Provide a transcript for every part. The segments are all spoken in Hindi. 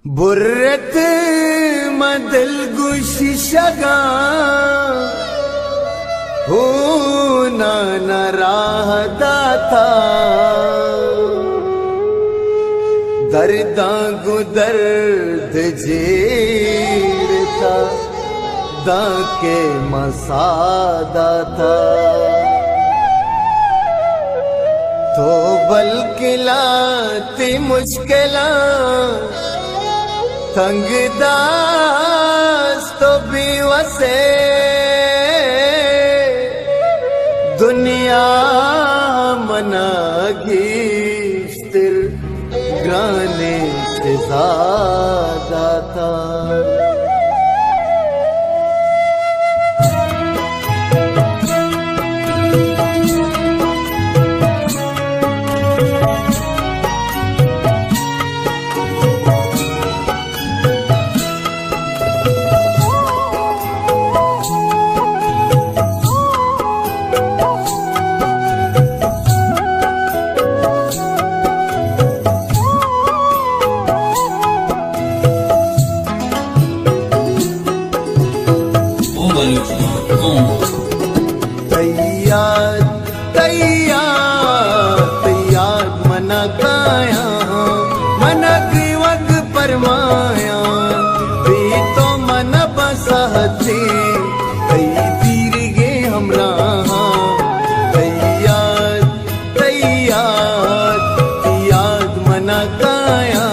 बुर्रत मदल गुशिशगा हो ना राह दाता दर्दा गुदर्द जेरता दाके मसादा था तो बल्किलाती मुश्किला तंगदास तो भी वसे दुनिया मनागीस्तिर ग्राने से ज़्यादा था। तैयार तैयार तैयार मना काया मना ग्रीवग परमाया भी तो मन बसहती कई तीर गे हमरा तैयार तैयार तैयार मना काया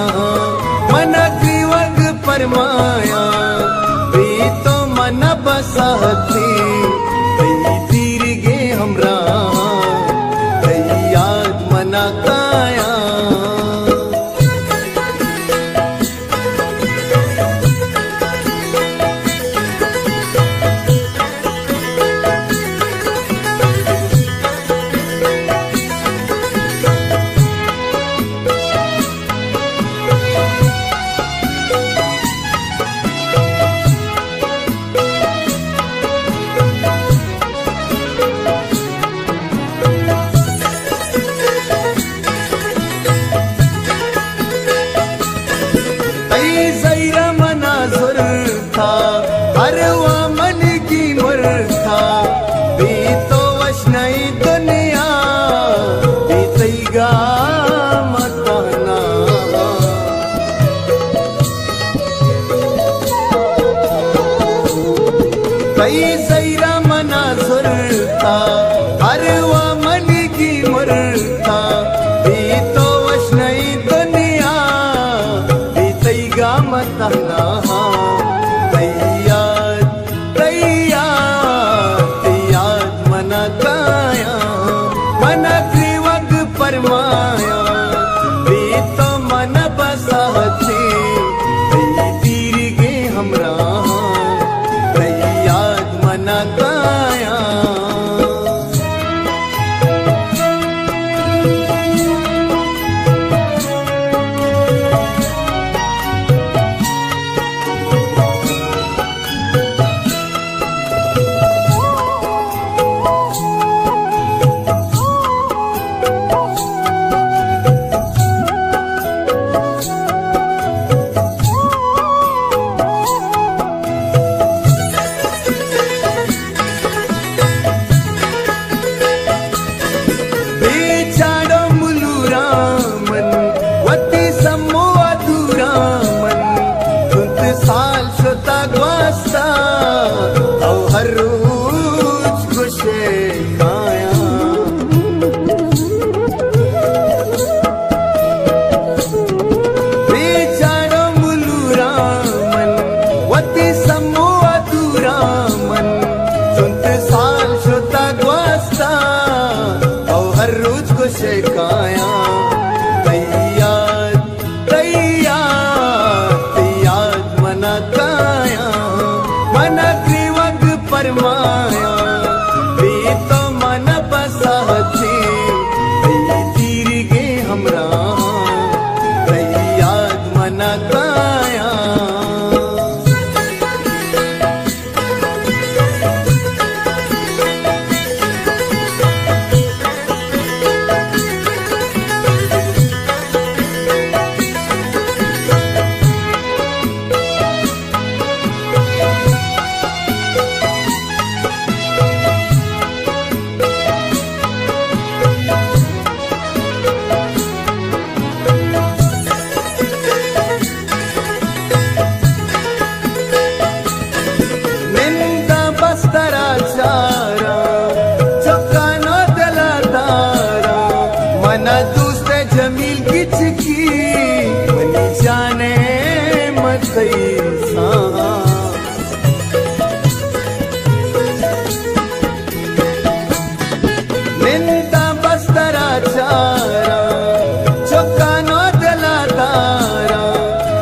मना ग्रीवग परमाया भी तो मन बसहती सैरा मना सुरता अरे वा मन की मुरता भी तो वश नहीं दुनिया भी तैगा मतना तैयार तैयार तैयार मना काया मना ग्रीवग परमाया भी तो मन बसहती तीर गे हमरा मना काया साल शुता ग्वास्ता औ हर रोज खुशे खाया बेचारो मुलूरा मन वती समो अधूरा मन सुनत साल शुता ग्वास्ता औ हर रोज खुशे खाया तैयार तैयार मना काया मना ग्रीवग परमाया भी तो मन बसहती तीर गे हमरा तैयार मना काया कैसा निंदा बस्तराचारा चौकानो दलादारा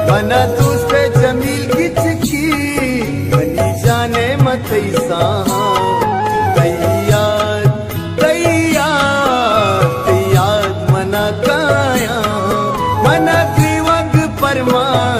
बना तुझे जमील किचकी बनी जाने मतैसा तैयार मना काया मना ग्रीवग परमाया